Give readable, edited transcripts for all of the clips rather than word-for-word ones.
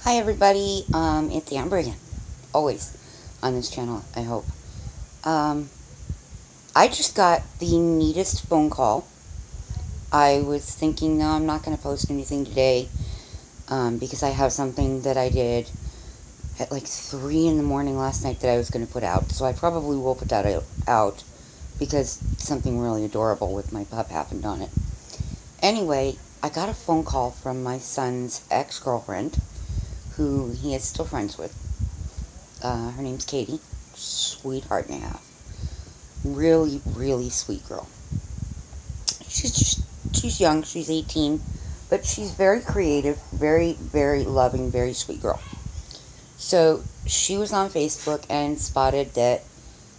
Hi everybody, it's Amber again. Always on this channel, I hope. I just got the neatest phone call. I was thinking, no, I'm not going to post anything today, because I have something that I did at like 3 in the morning last night that I was going to put out. So I probably will put that out, because something really adorable with my pup happened on it. Anyway, I got a phone call from my son's ex-girlfriend, who he is still friends with. Her name's Katie. Sweetheart and a half. Really, really sweet girl. She's young. She's 18. But she's very creative, very, very loving, very sweet girl. So she was on Facebook and spotted that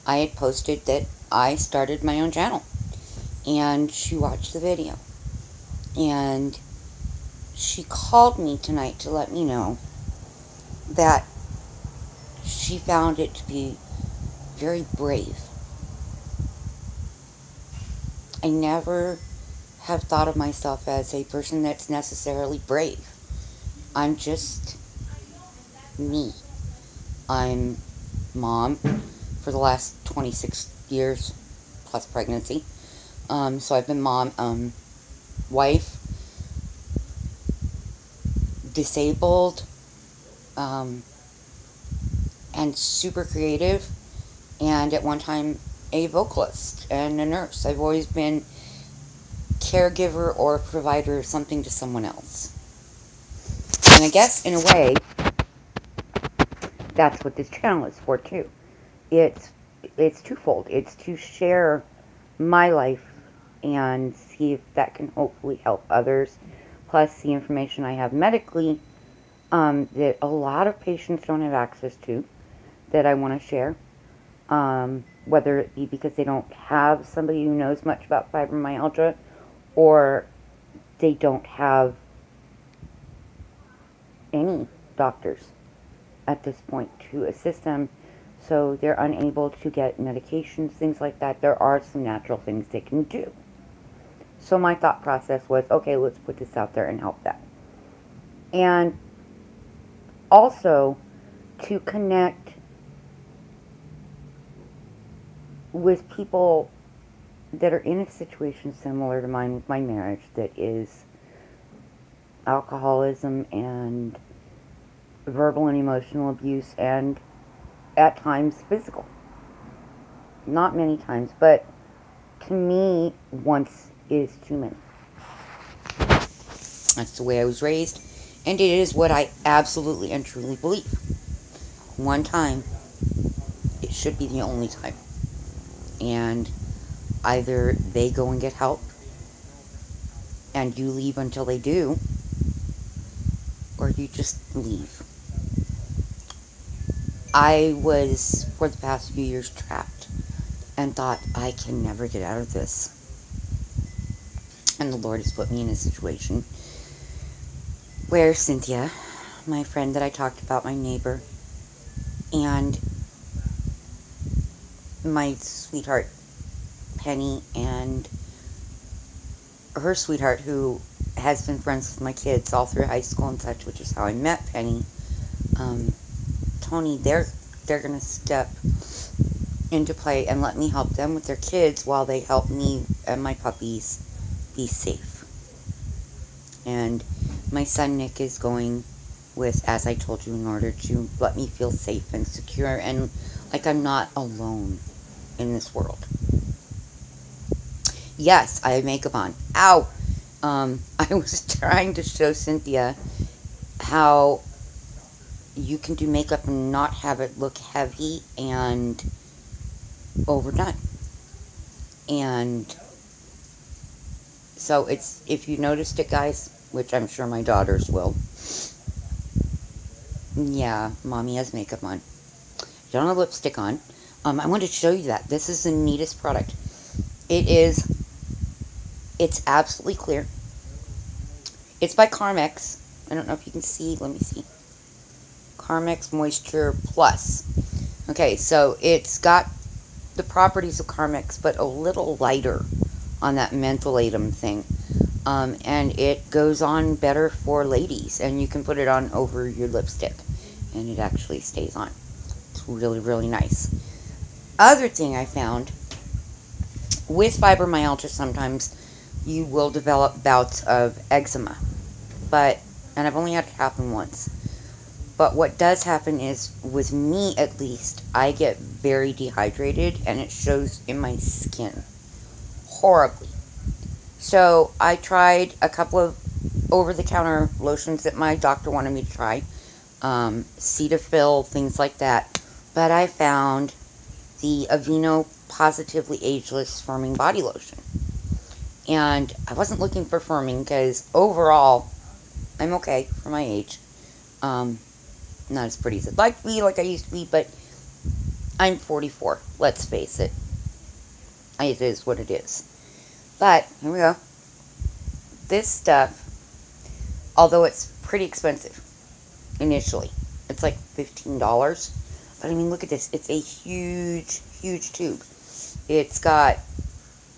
I had posted that I started my own channel. And she watched the video. And she called me tonight to let me know that she found it to be very brave. I never have thought of myself as a person that's necessarily brave. I'm just me. I'm mom for the last 26 years plus pregnancy. So I've been mom, wife, disabled, and super creative, and at one time a vocalist and a nurse. I've always been caregiver or provider of something to someone else. And I guess, in a way, that's what this channel is for, too. It's twofold. It's to share my life and see if that can hopefully help others, plus the information I have medically that a lot of patients don't have access to, that I want to share, whether it be because they don't have somebody who knows much about fibromyalgia, or they don't have any doctors at this point to assist them, so they're unable to get medications, things like that. There are some natural things they can do. So my thought process was, okay, let's put this out there and help that. And also to connect with people that are in a situation similar to mine with my marriage, that is alcoholism and verbal and emotional abuse, and at times physical. Not many times, but to me, once is too many. That's the way I was raised, and it is what I absolutely and truly believe. One time, it should be the only time. And either they go and get help, and you leave until they do, or you just leave. I was, for the past few years, trapped, and thought, I can never get out of this. And the Lord has put me in a situation where Cynthia, my friend that I talked about, my neighbor, and my sweetheart Penny, and her sweetheart, who has been friends with my kids all through high school and such, which is how I met Penny, Tony, they're going to step into play and let me help them with their kids while they help me and my puppies be safe. And my son Nick is going with, as I told you, in order to let me feel safe and secure and like I'm not alone in this world. Yes, I have makeup on. Ow! I was trying to show Cynthia how you can do makeup and not have it look heavy and overdone. And so it's, if you noticed it, guys, which I'm sure my daughters will, yeah, mommy has makeup on. Don't have lipstick on. I wanted to show you that. This is the neatest product. It's absolutely clear. It's by Carmex. I don't know if you can see. Let me see. Carmex Moisture Plus. Okay, so it's got the properties of Carmex, but a little lighter on that mentholatum thing. And it goes on better for ladies, and you can put it on over your lipstick, and it actually stays on. It's really, really nice. Other thing I found, with fibromyalgia, sometimes you will develop bouts of eczema, and I've only had it happen once. But what does happen is, with me at least, I get very dehydrated, and it shows in my skin horribly. So I tried a couple of over-the-counter lotions that my doctor wanted me to try, Cetaphil, things like that. But I found the Aveeno Positively Ageless Firming Body Lotion. And I wasn't looking for firming because overall, I'm okay for my age. Not as pretty as I'd like to be, like I used to be, but I'm 44. Let's face it. It is what it is. But, here we go. This stuff, although it's pretty expensive initially, it's like $15. But I mean, look at this. It's a huge, huge tube. It's got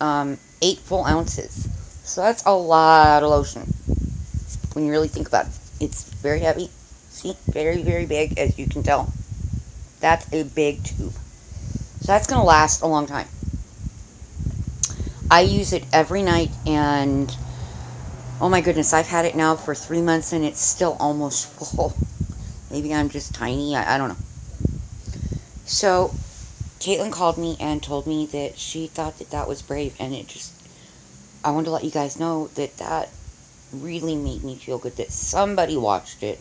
8 full ounces. So that's a lot of lotion when you really think about it. It's very heavy. See? Very, very big, as you can tell. That's a big tube. So that's going to last a long time. I use it every night, and oh my goodness, I've had it now for 3 months, and it's still almost full. Maybe I'm just tiny. I don't know. So, Caitlin called me and told me that she thought that that was brave, and I wanted to let you guys know that that really made me feel good that somebody watched it.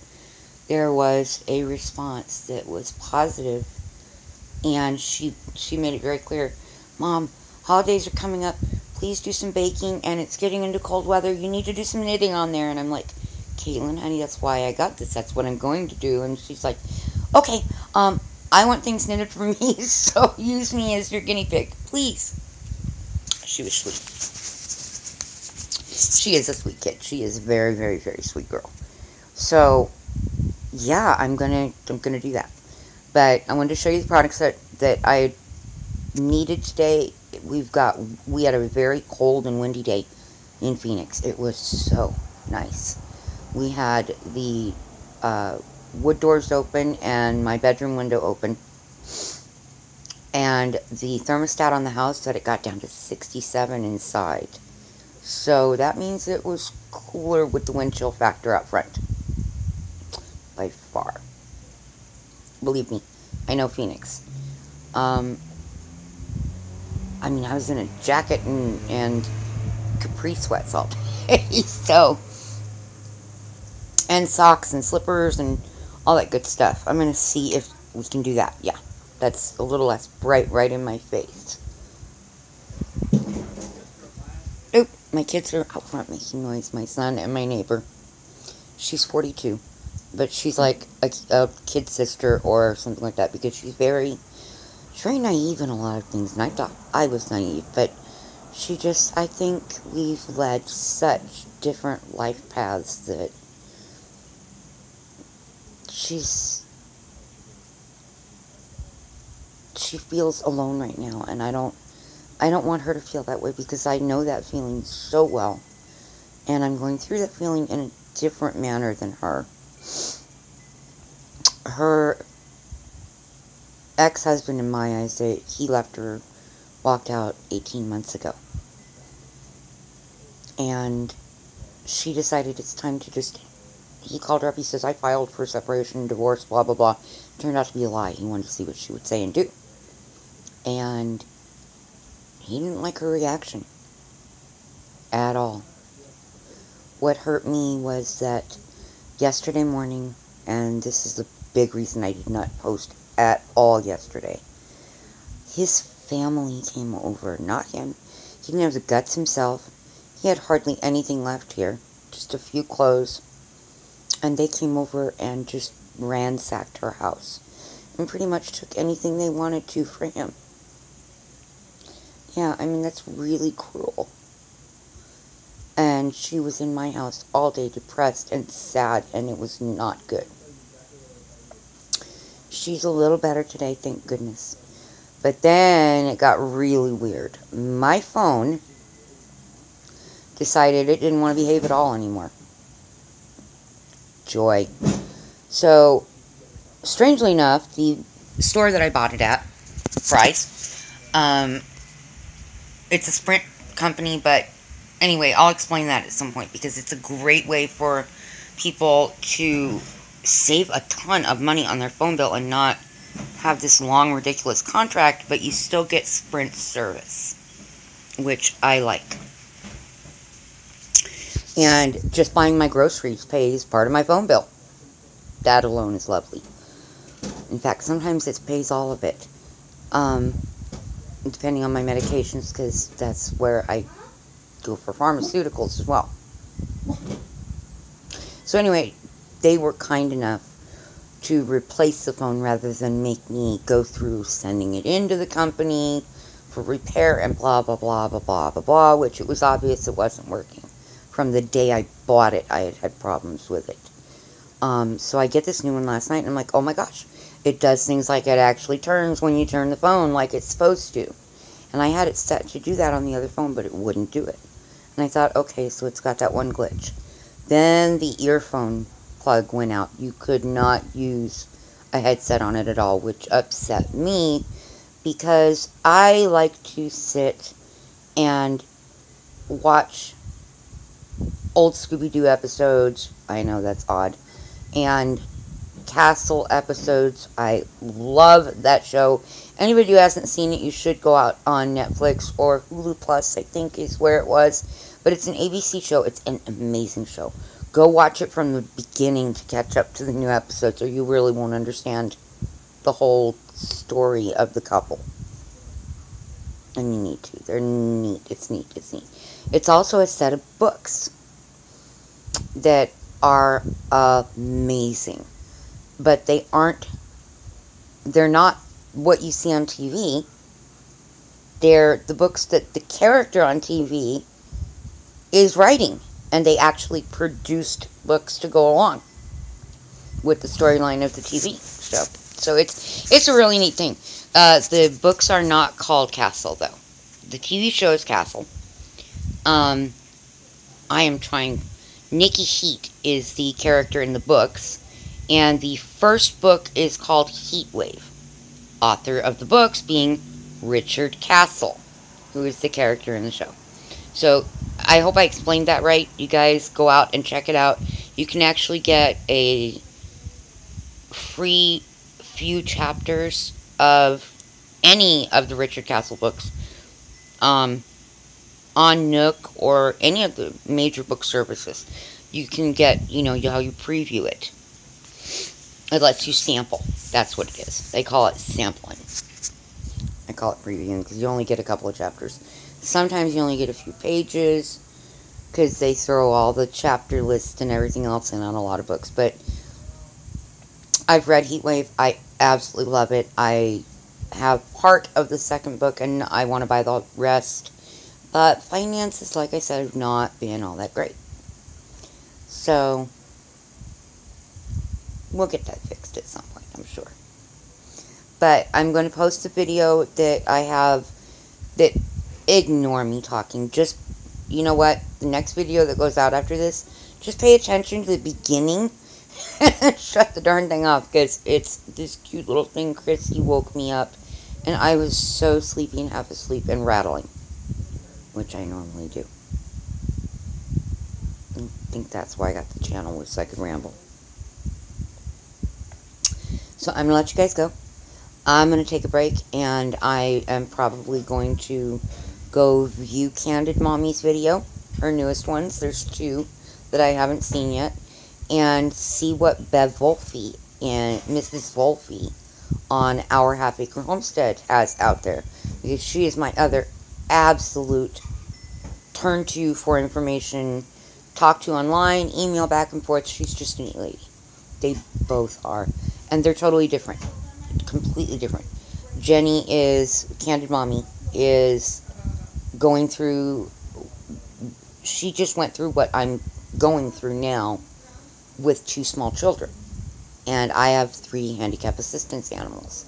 There was a response that was positive, and she made it very clear. Mom, holidays are coming up. Please do some baking, and it's getting into cold weather. You need to do some knitting on there. And I'm like, Caitlin, honey, that's why I got this. That's what I'm going to do. And she's like, okay, I want things knitted for me, so use me as your guinea pig, please. She was sweet. She is a sweet kid. She is a very, very, very sweet girl. So, yeah, I'm gonna do that. But I wanted to show you the products that I needed today. We had a very cold and windy day in Phoenix. It was so nice. We had the wood doors open and my bedroom window open, and the thermostat on the house said it got down to 67 inside. So that means it was cooler with the wind chill factor up front. By far. Believe me, I know Phoenix. I mean, I was in a jacket and capri sweats all day, so, and socks and slippers and all that good stuff. I'm going to see if we can do that. Yeah, that's a little less bright right in my face. Oop, my kids are out front making noise, my son and my neighbor. She's 42, but she's like a kid sister or something like that, because she's very naive in a lot of things, and I thought I was naive, but I think we've led such different life paths that she feels alone right now, and I don't want her to feel that way, because I know that feeling so well, and I'm going through that feeling in a different manner than her. Her ex-husband, in my eyes, he left her, walked out 18 months ago. And she decided it's time to he called her up, he says, I filed for separation, divorce, blah, blah, blah. Turned out to be a lie. He wanted to see what she would say and do. And he didn't like her reaction. At all. What hurt me was that yesterday morning, and this is the big reason I did not post at all yesterday, his family came over, not him. He didn't have the guts himself. He had hardly anything left here, just a few clothes, and they came over and just ransacked her house and pretty much took anything they wanted to for him. Yeah, I mean, that's really cruel. And she was in my house all day, depressed and sad, and it was not good. She's a little better today, thank goodness. But then it got really weird. My phone decided it didn't want to behave at all anymore. Joy. So, strangely enough, the store that I bought it at, Fry's, it's a Sprint company, but anyway, I'll explain that at some point, because it's a great way for people to save a ton of money on their phone bill and not have this long, ridiculous contract, but you still get Sprint service, which I like. And just buying my groceries pays part of my phone bill. That alone is lovely. In fact, sometimes it pays all of it. Depending on my medications, because that's where I go for pharmaceuticals as well. So anyway, they were kind enough to replace the phone rather than make me go through sending it into the company for repair and blah, blah, blah, blah, blah, blah, blah, which it was obvious it wasn't working. From the day I bought it, I had had problems with it. So I get this new one last night, and I'm like, oh my gosh, it does things like it actually turns when you turn the phone like it's supposed to. And I had it set to do that on the other phone, but it wouldn't do it. And I thought, okay, so it's got that one glitch. Then the earphone plug went out. You could not use a headset on it at all, which upset me, because I like to sit and watch old Scooby-Doo episodes. I know that's odd. And Castle episodes. I love that show. Anybody who hasn't seen it, you should go out on Netflix or Hulu Plus, I think is where it was. But it's an ABC show. It's an amazing show. Go watch it from the beginning to catch up to the new episodes, or you really won't understand the whole story of the couple. And you need to. They're neat. It's neat. It's neat. It's also a set of books that are amazing. But they're not what you see on TV. They're the books that the character on TV is writing. And they actually produced books to go along with the storyline of the TV show. So it's a really neat thing. The books are not called Castle, though. The TV show is Castle. I am trying... Nikki Heat is the character in the books. And the first book is called Heatwave. Author of the books being Richard Castle, who is the character in the show. So, I hope I explained that right. You guys go out and check it out. You can actually get a free few chapters of any of the Richard Castle books on Nook or any of the major book services. You can get, how you preview it. It lets you sample. That's what it is. They call it sampling. I call it previewing because you only get a couple of chapters. Sometimes you only get a few pages because they throw all the chapter lists and everything else in on a lot of books. But I've read Heatwave. I absolutely love it. I have part of the second book and I want to buy the rest. But finances, like I said, have not been all that great. So we'll get that fixed at some point, I'm sure. But I'm going to post a video that I have that... Ignore me talking. Just, you know what? The next video that goes out after this, just pay attention to the beginning and shut the darn thing off, because it's this cute little thing. Chrissy woke me up, and I was so sleepy and half asleep and rattling, which I normally do. I think that's why I got the channel, was so I could ramble. So I'm going to let you guys go. I'm going to take a break, and I am probably going to go view Candid Mommy's video, her newest ones. There's 2 that I haven't seen yet, and see what Bev Wolfe and Mrs. Wolfe on Our Half Acre Homestead has out there, because she is my other absolute turn to for information, talk to online, email back and forth. She's just a neat lady. They both are, and they're totally different, completely different. Jenny is, Candid Mommy is going through, she just went through what I'm going through now with 2 small children. And I have 3 handicap assistance animals.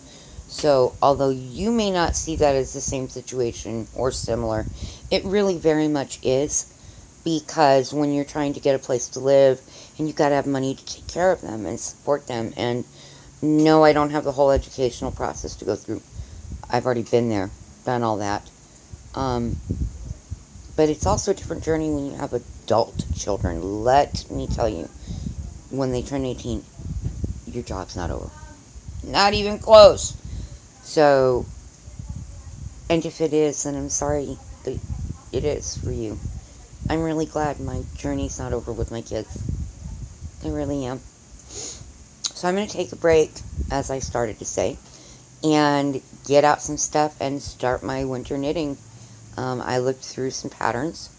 So, although you may not see that as the same situation or similar, it really very much is. because when you're trying to get a place to live, and you've got to have money to take care of them and support them, and no, I don't have the whole educational process to go through. I've already been there, done all that. Um, but it's also a different journey when you have adult children. Let me tell you, when they turn 18, your job's not over. Not even close. So, and if it is, then I'm sorry that it is for you. I'm really glad my journey's not over with my kids. I really am. So I'm going to take a break, as I started to say, and get out some stuff and start my winter knitting. I looked through some patterns,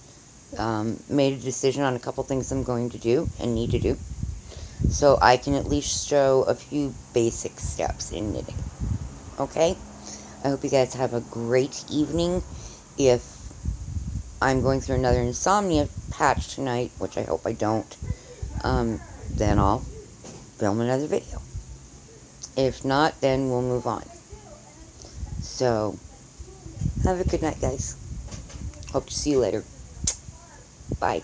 made a decision on a couple things I'm going to do and need to do, so I can at least show a few basic steps in knitting. Okay? I hope you guys have a great evening. If I'm going through another insomnia patch tonight, which I hope I don't, then I'll film another video. If not, then we'll move on. So, have a good night, guys. Hope to see you later. Bye.